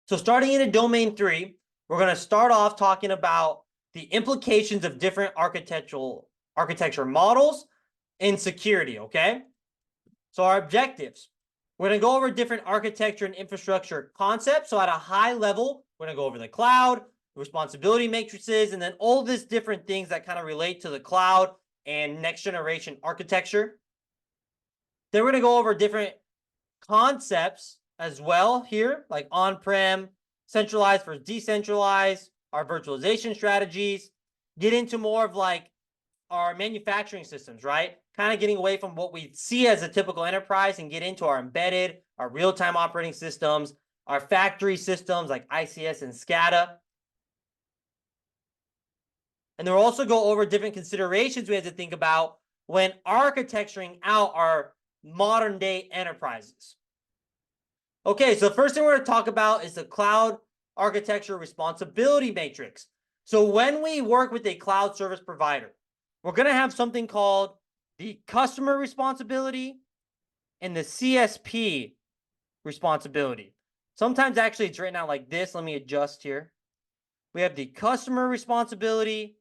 So starting in a domain 3, we're going to start off talking about the implications of different architecture models in security, okay? So our objectives. We're going to go over different architecture and infrastructure concepts. So at a high level, we're going to go over the cloud, responsibility matrices, and then all this different things that kind of relate to the cloud and next generation architecture. Then we're going to go over different concepts as well here, like on-prem, centralized versus decentralized, our virtualization strategies, get into more of like our manufacturing systems, right? Kind of getting away from what we see as a typical enterprise and get into our embedded, our real-time operating systems, our factory systems like ICS and SCADA. And then we'll also go over different considerations we have to think about when architecturing out our modern day enterprises. Okay, so the first thing we're going to talk about is the cloud architecture responsibility matrix. So when we work with a cloud service provider, we're going to have something called the customer responsibility and the CSP responsibility. Sometimes actually it's written out like this. Let me adjust here. We have the customer responsibility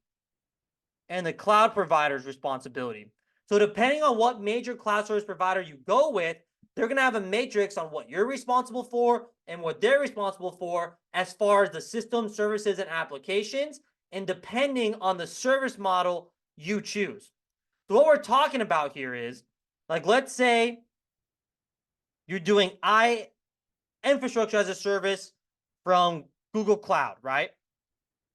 and the cloud provider's responsibility. So depending on what major cloud service provider you go with, they're going to have a matrix on what you're responsible for and what they're responsible for as far as the system, services, and applications, and depending on the service model you choose. So what we're talking about here is, like, let's say you're doing infrastructure as a service from Google Cloud, right?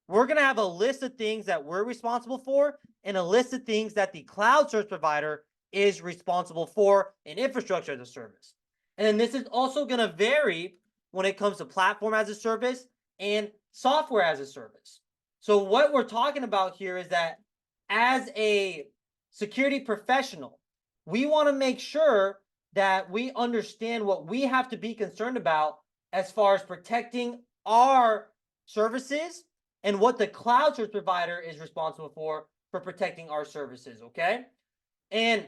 We're going to have a list of things that we're responsible for and a list of things that the cloud service provider is responsible for in infrastructure as a service. And then this is also going to vary when it comes to platform as a service and software as a service. So what we're talking about here is that as a security professional, we want to make sure that we understand what we have to be concerned about as far as protecting our services and what the cloud service provider is responsible for protecting our services, okay? And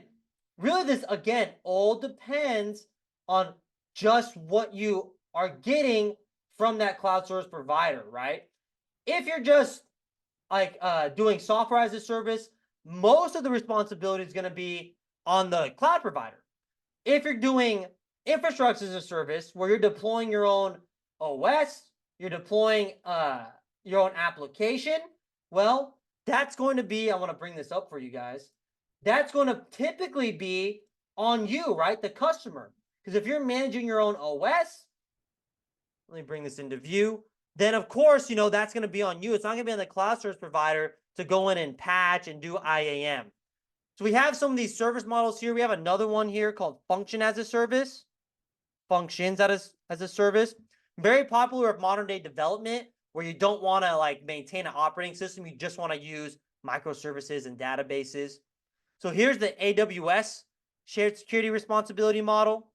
really this, again, all depends on just what you are getting from that cloud service provider, right? If you're just like doing software as a service, most of the responsibility is going to be on the cloud provider. If you're doing infrastructure as a service where you're deploying your own OS, you're deploying your own application, well, that's going to be, I want to bring this up for you guys, that's going to typically be on you, right? The customer. Because if you're managing your own OS, let me bring this into view, then of course, you know, that's going to be on you. It's not going to be on the cloud service provider to go in and patch and do IAM. So we have some of these service models here. We have another one here called function as a service, functions as a service. Very popular with modern day development where you don't want to like maintain an operating system. You just want to use microservices and databases. So here's the AWS shared security responsibility model.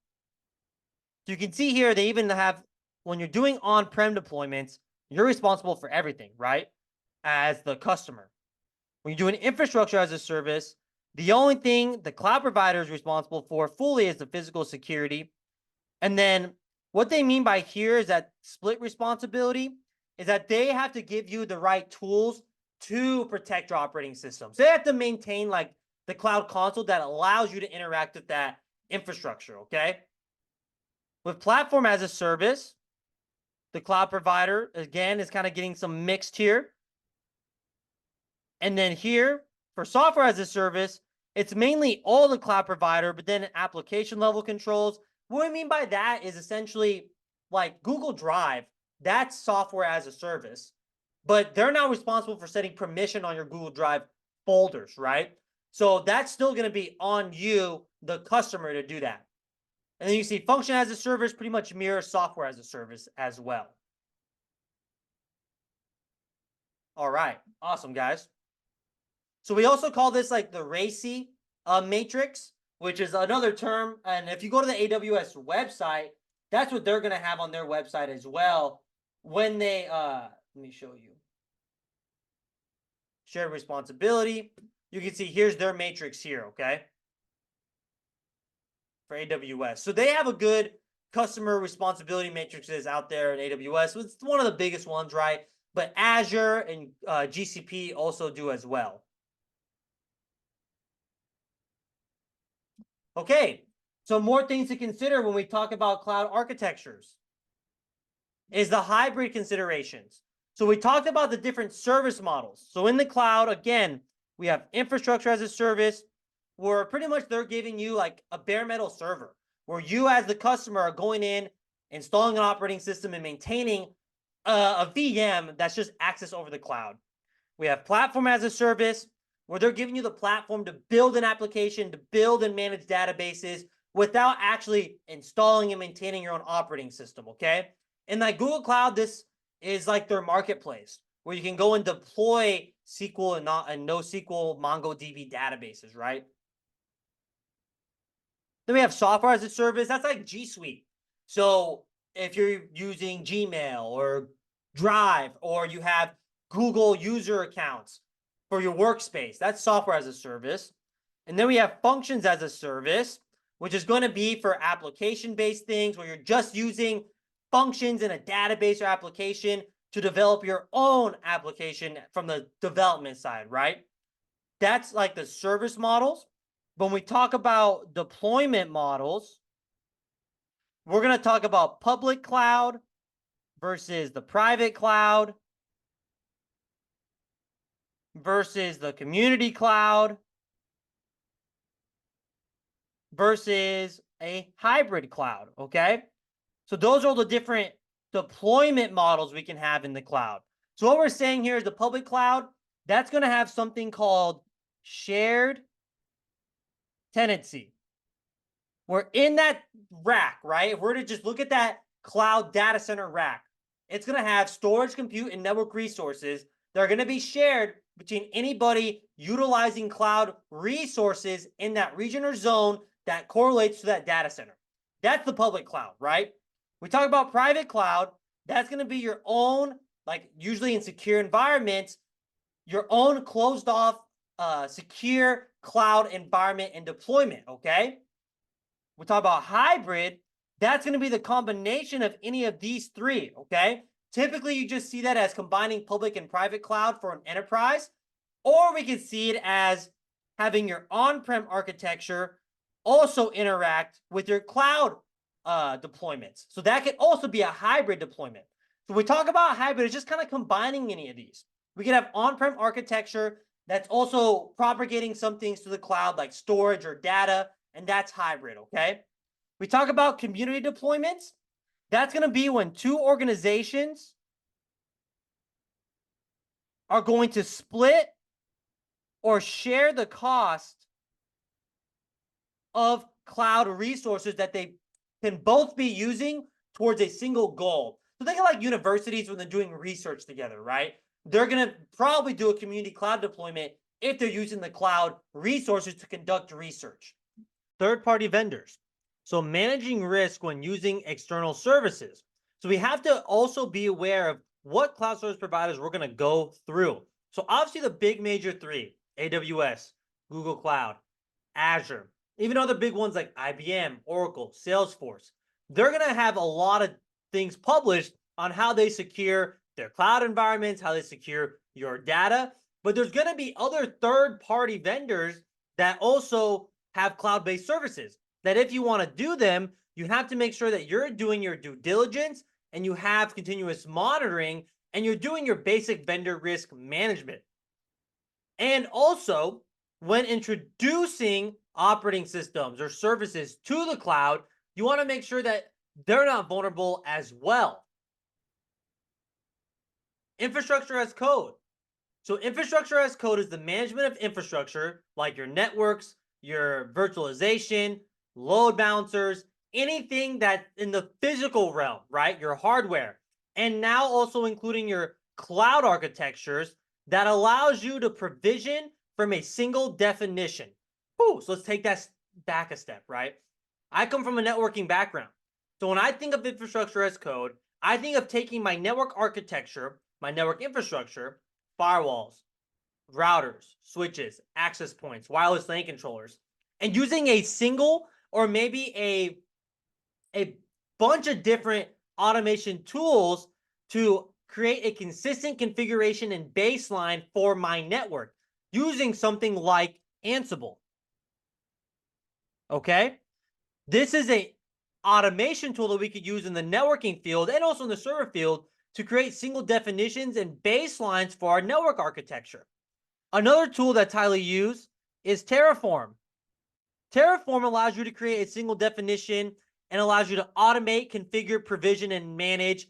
So you can see here, they even have, when you're doing on-prem deployments, you're responsible for everything, right? As the customer. When you're doing infrastructure as a service, the only thing the cloud provider is responsible for fully is the physical security. And then what they mean by here is that split responsibility is that they have to give you the right tools to protect your operating system. So they have to maintain like the cloud console that allows you to interact with that infrastructure, okay? With platform as a service, the cloud provider, again, is kind of getting some mixed here. And then here, for software as a service, it's mainly all the cloud provider, but then application level controls. What I mean by that is essentially like Google Drive, that's software as a service, but they're not responsible for setting permission on your Google Drive folders, right? So that's still going to be on you, the customer, to do that. And then you see function as a service pretty much mirrors software as a service as well. All right, awesome, guys. So we also call this like the RACI matrix, which is another term. And if you go to the AWS website, that's what they're going to have on their website as well. When they, let me show you. Shared responsibility. You can see here's their matrix here, okay? For AWS. So they have a good customer responsibility matrices out there in AWS. It's one of the biggest ones, right? But Azure and GCP also do as well. Okay, so more things to consider when we talk about cloud architectures is the hybrid considerations. So we talked about the different service models. So in the cloud, again, we have infrastructure as a service, where pretty much they're giving you like a bare metal server, where you as the customer are going in, installing an operating system and maintaining a VM that's just access over the cloud. We have platform as a service, where they're giving you the platform to build an application, to build and manage databases without actually installing and maintaining your own operating system, okay? And like Google Cloud, this is like their marketplace, where you can go and deploy SQL and NoSQL MongoDB databases, right? Then we have software as a service. That's like G Suite. So if you're using Gmail or Drive, or you have Google user accounts for your workspace, that's software as a service. And then we have functions as a service, which is going to be for application-based things, where you're just using functions in a database or application to develop your own application from the development side, right? That's like the service models. When we talk about deployment models, we're going to talk about public cloud versus the private cloud versus the community cloud versus a hybrid cloud, okay? So those are all the different deployment models we can have in the cloud. So what we're saying here is the public cloud, that's going to have something called shared tenancy. We're in that rack, right? If we're to just look at that cloud data center rack, it's going to have storage, compute, and network resources that are going to be shared between anybody utilizing cloud resources in that region or zone that correlates to that data center. That's the public cloud, right? We talk about private cloud. That's going to be your own, like usually in secure environments, your own closed off, secure cloud environment and deployment, okay? We talk about hybrid. That's going to be the combination of any of these three, okay? Typically, you just see that as combining public and private cloud for an enterprise, or we can see it as having your on-prem architecture also interact with your cloud deployments. So that could also be a hybrid deployment. So when we talk about hybrid, it's just kind of combining any of these. We could have on-prem architecture that's also propagating some things to the cloud, like storage or data, and that's hybrid, okay? We talk about community deployments. That's going to be when two organizations are going to split or share the cost of cloud resources that they can both be using towards a single goal. So think of like universities when they're doing research together, right? They're going to probably do a community cloud deployment if they're using the cloud resources to conduct research. Third-party vendors. So managing risk when using external services. So we have to also be aware of what cloud service providers we're going to go through. So obviously the big major three, AWS, Google Cloud, Azure, even other big ones like IBM, Oracle, Salesforce, they're going to have a lot of things published on how they secure their cloud environments, how they secure your data. But there's going to be other third-party vendors that also have cloud-based services that if you want to do them, you have to make sure that you're doing your due diligence and you have continuous monitoring and you're doing your basic vendor risk management. And also, when introducing operating systems or services to the cloud, you want to make sure that they're not vulnerable as well. Infrastructure as code. So infrastructure as code is the management of infrastructure like your networks, your virtualization, load balancers, anything that in the physical realm, right? Your hardware. And now also including your cloud architectures that allows you to provision from a single definition. Ooh, so let's take that back a step, right? I come from a networking background. So when I think of infrastructure as code, I think of taking my network architecture, my network infrastructure, firewalls, routers, switches, access points, wireless LAN controllers, and using a single or maybe a bunch of different automation tools to create a consistent configuration and baseline for my network using something like Ansible. Okay, this is a automation tool that we could use in the networking field and also in the server field to create single definitions and baselines for our network architecture. Another tool that's highly used is Terraform. Terraform allows you to create a single definition and allows you to automate, configure, provision, and manage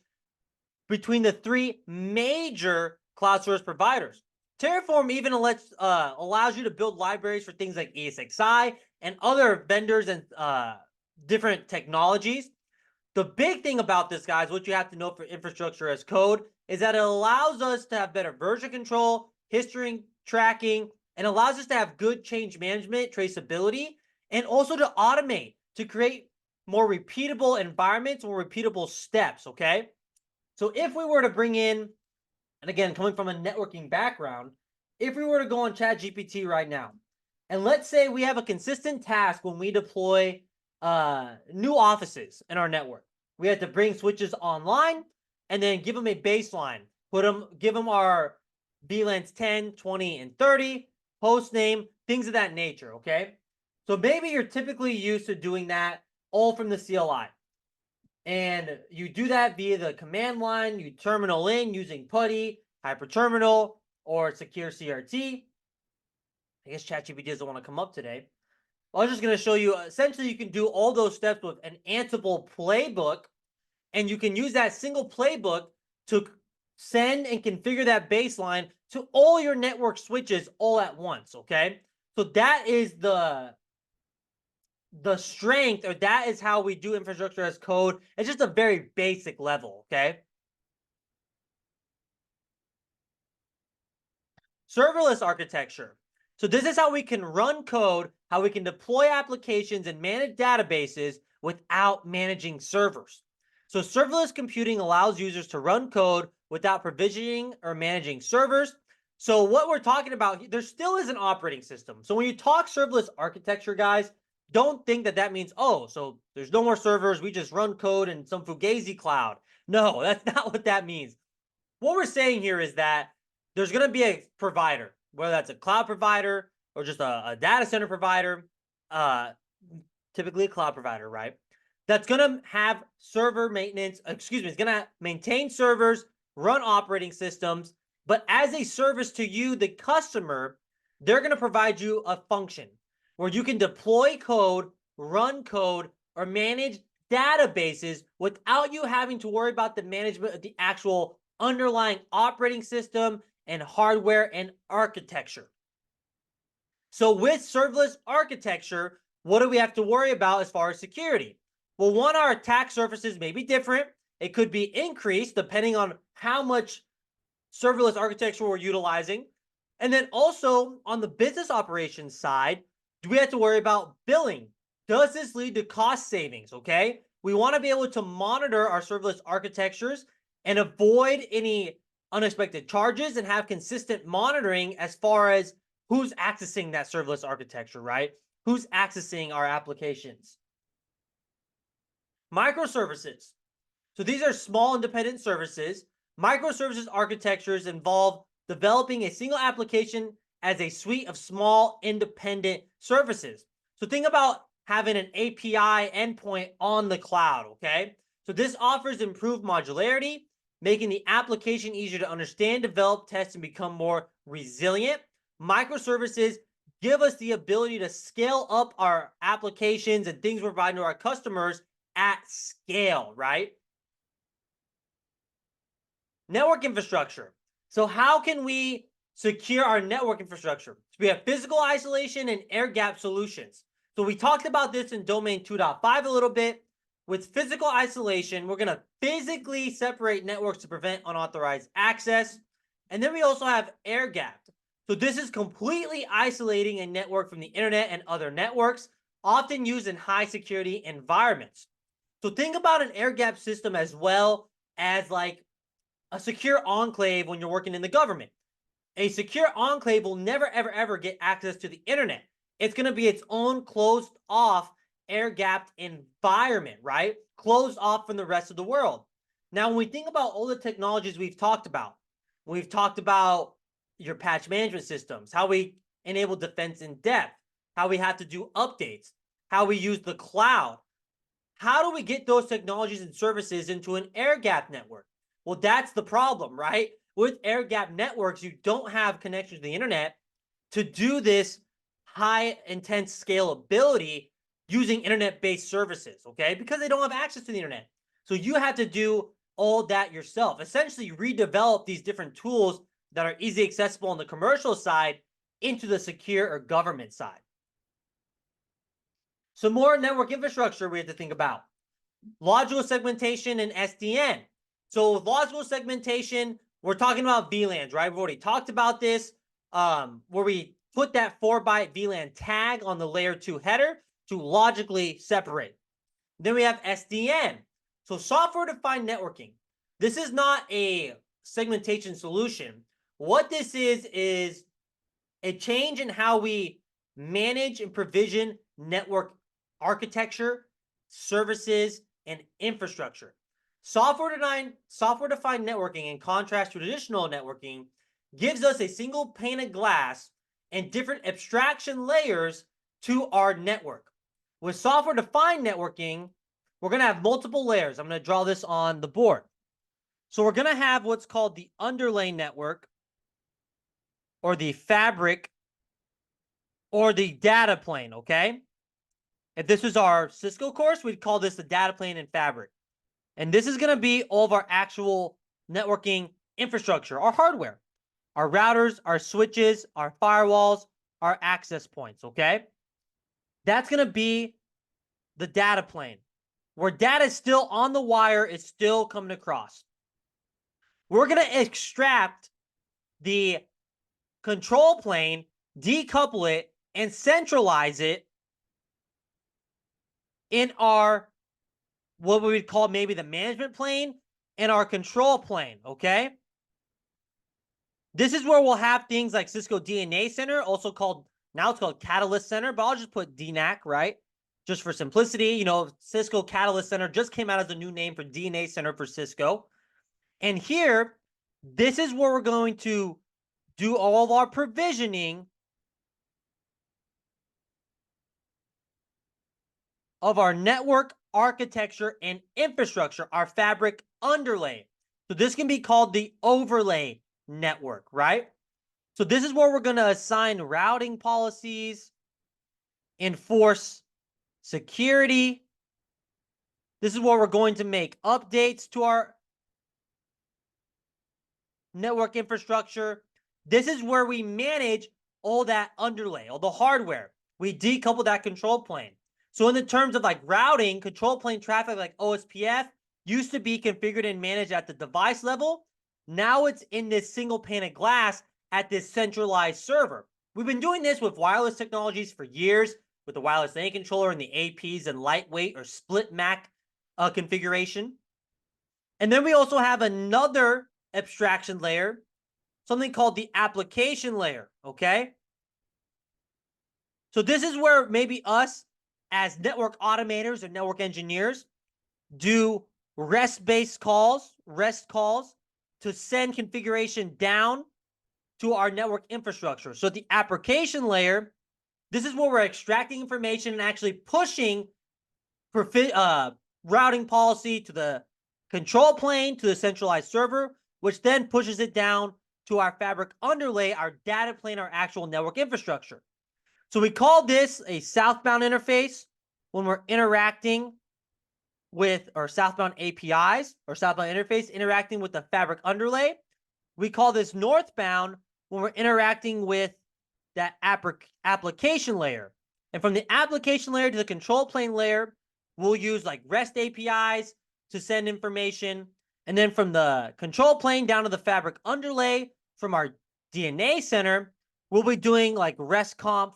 between the three major cloud service providers. Terraform even allows you to build libraries for things like ESXi and other vendors and different technologies. The big thing about this, guys, what you have to know for infrastructure as code is that it allows us to have better version control, history tracking, and allows us to have good change management, traceability, and also to automate, to create more repeatable environments, more repeatable steps, okay? So if we were to bring in, and again, coming from a networking background, if we were to go on ChatGPT right now, and let's say we have a consistent task when we deploy new offices in our network. We have to bring switches online and then give them a baseline, give them our VLANs 10, 20, and 30, host name, things of that nature, okay? So maybe you're typically used to doing that all from the CLI. And you do that via the command line, you terminal in using PuTTY, Hyperterminal, or Secure CRT. I guess ChatGPT doesn't want to come up today. I was just going to show you, essentially you can do all those steps with an Ansible playbook, and you can use that single playbook to send and configure that baseline to all your network switches all at once, okay? So that is the strength, or that is how we do infrastructure as code. It's just a very basic level, okay? Serverless architecture. So this is how we can run code, how we can deploy applications and manage databases without managing servers. So serverless computing allows users to run code without provisioning or managing servers. So what we're talking about, there still is an operating system. So when you talk serverless architecture, guys, don't think that that means, oh, so there's no more servers, we just run code in some Fugazi cloud. No, that's not what that means. What we're saying here is that there's going to be a provider, whether that's a cloud provider or just a data center provider, typically a cloud provider, right? That's going to have server maintenance, it's going to maintain servers, run operating systems, but as a service to you, the customer, they're going to provide you a function where you can deploy code, run code, or manage databases without you having to worry about the management of the actual underlying operating system and hardware and architecture. So with serverless architecture, what do we have to worry about as far as security? Well, one, our attack surfaces may be different. It could be increased depending on how much serverless architecture we're utilizing. And then also on the business operations side, do we have to worry about billing? Does this lead to cost savings? Okay. We want to be able to monitor our serverless architectures and avoid any unexpected charges and have consistent monitoring as far as who's accessing that serverless architecture, right? Who's accessing our applications. Microservices. So these are small independent services. Microservices architectures involve developing a single application as a suite of small independent services. So think about having an API endpoint on the cloud, okay? So this offers improved modularity, making the application easier to understand, develop, test, and become more resilient. Microservices give us the ability to scale up our applications and things we're providing to our customers at scale, right? Network infrastructure. So how can we secure our network infrastructure? So we have physical isolation and air gap solutions. So we talked about this in domain 2.5 a little bit. With physical isolation, we're going to physically separate networks to prevent unauthorized access. And then we also have air gapped. So this is completely isolating a network from the internet and other networks, often used in high security environments. So think about an air gap system as well as like a secure enclave when you're working in the government. A secure enclave will never, ever, ever get access to the internet. It's going to be its own closed off air-gapped environment, right? Closed off from the rest of the world. Now, when we think about all the technologies we've talked about your patch management systems, how we enable defense in depth, how we have to do updates, how we use the cloud. How do we get those technologies and services into an air-gapped network? Well, that's the problem, right? With air-gapped networks, you don't have connection to the internet to do this high intense scalability using internet-based services, okay? Because they don't have access to the internet. So you have to do all that yourself. Essentially, redevelop these different tools that are easily accessible on the commercial side into the secure or government side. Some more network infrastructure we have to think about. Logical segmentation and SDN. So with logical segmentation, we're talking about VLANs, right? We've already talked about this, where we put that 4-byte VLAN tag on the layer 2 header to logically separate. Then we have SDN. So software-defined networking. This is not a segmentation solution. What this is a change in how we manage and provision network architecture, services, and infrastructure. Software-defined networking, in contrast to traditional networking, gives us a single pane of glass and different abstraction layers to our network. With software-defined networking, we're going to have multiple layers. I'm going to draw this on the board. So we're going to have what's called the underlay network, or the fabric, or the data plane, okay? If this was our Cisco course, we'd call this the data plane and fabric. And this is going to be all of our actual networking infrastructure, our hardware, our routers, our switches, our firewalls, our access points, okay? That's going to be the data plane, where data is still on the wire, it's still coming across. We're going to extract the control plane, decouple it, and centralize it in our, what we would call maybe the management plane and our control plane, okay? This is where we'll have things like Cisco DNA Center, also called, now it's called Catalyst Center, but I'll just put DNAC, right? Just for simplicity, you know, Cisco Catalyst Center just came out as a new name for DNA Center for Cisco. And here, this is where we're going to do all of our provisioning of our network architecture and infrastructure, our fabric underlay. So this can be called the overlay network, right? So this is where we're going to assign routing policies, enforce security. This is where we're going to make updates to our network infrastructure. This is where we manage all that underlay, all the hardware. We decouple that control plane. So in the terms of like routing, control plane traffic like OSPF used to be configured and managed at the device level. Now it's in this single pane of glass at this centralized server. We've been doing this with wireless technologies for years, with the wireless LAN controller and the APs and lightweight or split MAC configuration. And then we also have another abstraction layer, something called the application layer, okay? So this is where maybe us as network automators or network engineers do REST calls to send configuration down to our network infrastructure. So the application layer, this is where we're extracting information and actually pushing routing policy to the control plane, to the centralized server, which then pushes it down to our fabric underlay, our data plane, our actual network infrastructure. So we call this a southbound interface when we're interacting with our southbound APIs or southbound interface interacting with the fabric underlay. We call this northbound when we're interacting with that application layer. And from the application layer to the control plane layer, we'll use like REST APIs to send information. And then from the control plane down to the fabric underlay from our DNA center, we'll be doing like RESTconf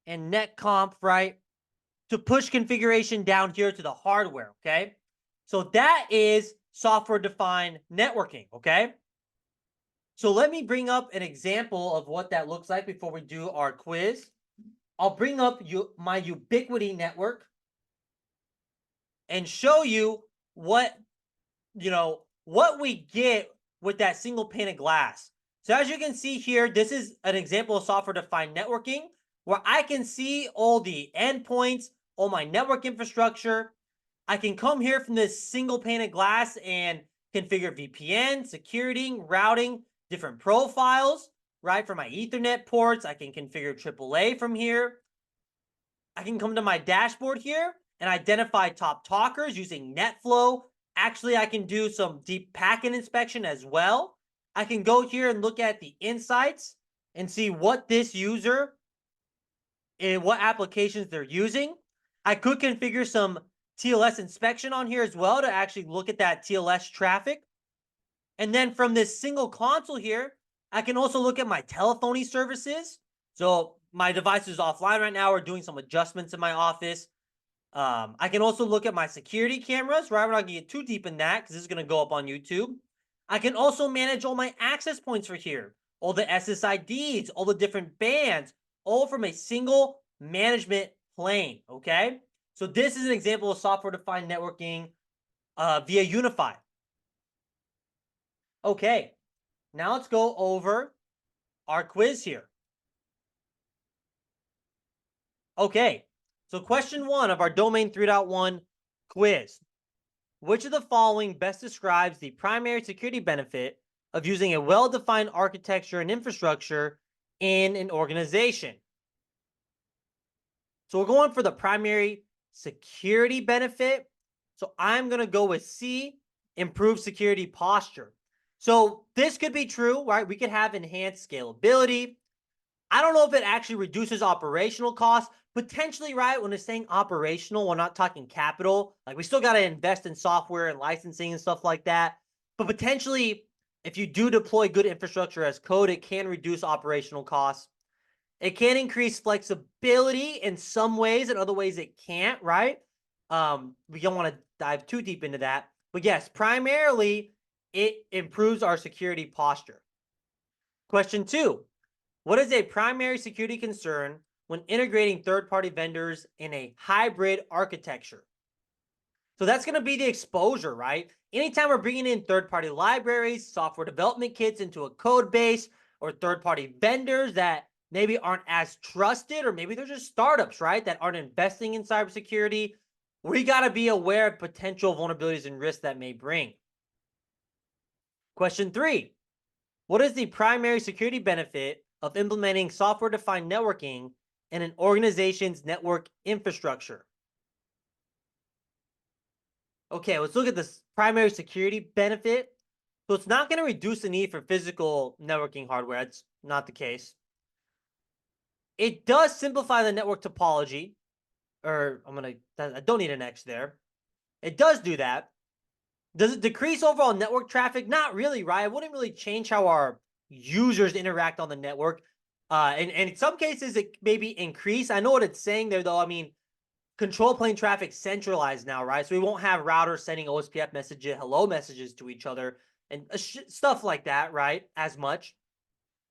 and netconf, right? To push configuration down here to the hardware, okay? So that is software-defined networking, okay? So let me bring up an example of what that looks like before we do our quiz. I'll bring up my ubiquity network and show you what what we get with that single pane of glass. So as you can see here, this is an example of software-defined networking where I can see all the endpoints, all my network infrastructure. I can come here from this single pane of glass and configure VPN, security, routing, different profiles, right? For my Ethernet ports, I can configure AAA from here. I can come to my dashboard here and identify top talkers using NetFlow. Actually, I can do some deep packet inspection as well. I can go here and look at the insights and see what this user and what applications they're using. I could configure some TLS inspection on here as well to actually look at that TLS traffic. And then from this single console here, I can also look at my telephony services. So my device is offline right now. We're doing some adjustments in my office. I can also look at my security cameras, right? We're not going to get too deep in that because this is going to go up on YouTube. I can also manage all my access points for here, all the SSIDs, all the different bands, all from a single management plane, okay? So this is an example of software-defined networking via Unify. Okay, now let's go over our quiz here. Okay, so question 1 of our Domain 3.1 quiz. Which of the following best describes the primary security benefit of using a well-defined architecture and infrastructure in an organization? So we're going for the primary security benefit. So I'm going to go with C, improved security posture. So this could be true, right? We could have enhanced scalability. I don't know if it actually reduces operational costs. Potentially, right? When it's saying operational, we're not talking capital. Like we still got to invest in software and licensing and stuff like that. But potentially, if you do deploy good infrastructure as code, it can reduce operational costs. It can increase flexibility in some ways, in other ways it can't, right? We don't want to dive too deep into that. But yes, primarily, it improves our security posture. Question 2. What is a primary security concern when integrating third-party vendors in a hybrid architecture? So that's going to be the exposure, right? Anytime we're bringing in third-party libraries, software development kits into a code base, or third-party vendors that maybe aren't as trusted, or maybe they're just startups, right, that aren't investing in cybersecurity, we got to be aware of potential vulnerabilities and risks that may bring. Question 3. What is the primary security benefit of implementing software-defined networking in an organization's network infrastructure? Okay, let's look at this primary security benefit. So it's not going to reduce the need for physical networking hardware. That's not the case. It does simplify the network topology, or I don't need an X there. It does do that. Does it decrease overall network traffic? Not really, right? It wouldn't really change how our users interact on the network. And in some cases, it maybe increase. I know what it's saying there, though. I mean, control plane traffic centralized now, right? So we won't have routers sending OSPF messages, hello messages to each other, and stuff like that, right? As much.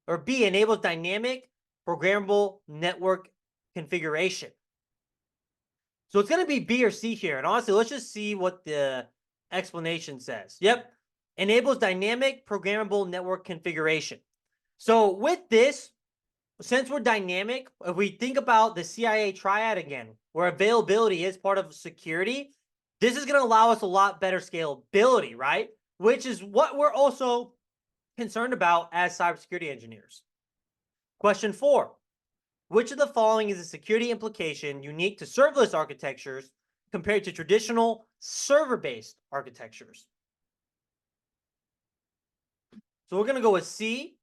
Or B, enables dynamic programmable network configuration. So it's going to be B or C here. And honestly, let's just see what the explanation says. Yep. Enables dynamic programmable network configuration. So with this, since we're dynamic, if we think about the CIA triad again, where availability is part of security, this is going to allow us a lot better scalability, right? Which is what we're also concerned about as cybersecurity engineers. Question 4. Which of the following is a security implication unique to serverless architectures compared to traditional server-based architectures? So we're going to go with C,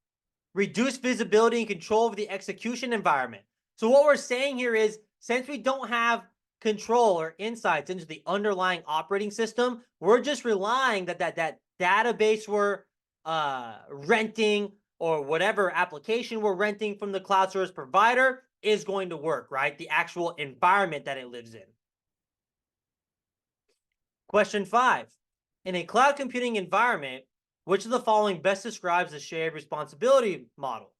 reduce visibility and control of the execution environment. So what we're saying here is, since we don't have control or insights into the underlying operating system, we're just relying that database we're renting or whatever application we're renting from the cloud service provider is going to work, right? The actual environment that it lives in. Question 5. In a cloud computing environment, which of the following best describes the shared responsibility model?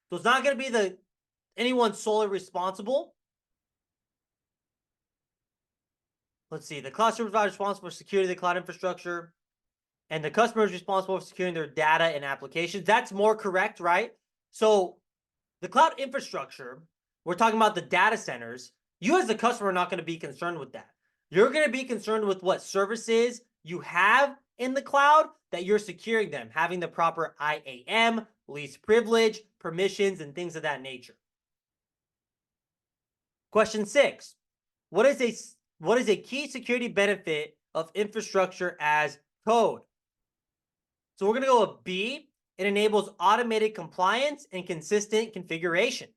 So it's not going to be the anyone solely responsible? Let's see. The cloud service provider is responsible for security of the cloud infrastructure, and the customer is responsible for securing their data and applications. That's more correct, right? So the cloud infrastructure, we're talking about the data centers. You as the customer are not going to be concerned with that. You're going to be concerned with what services you have in the cloud, that you're securing them, having the proper IAM, least privilege, permissions, and things of that nature. Question 6. What is a key security benefit of infrastructure as code? So we're going to go with B. It enables automated compliance and consistent configuration.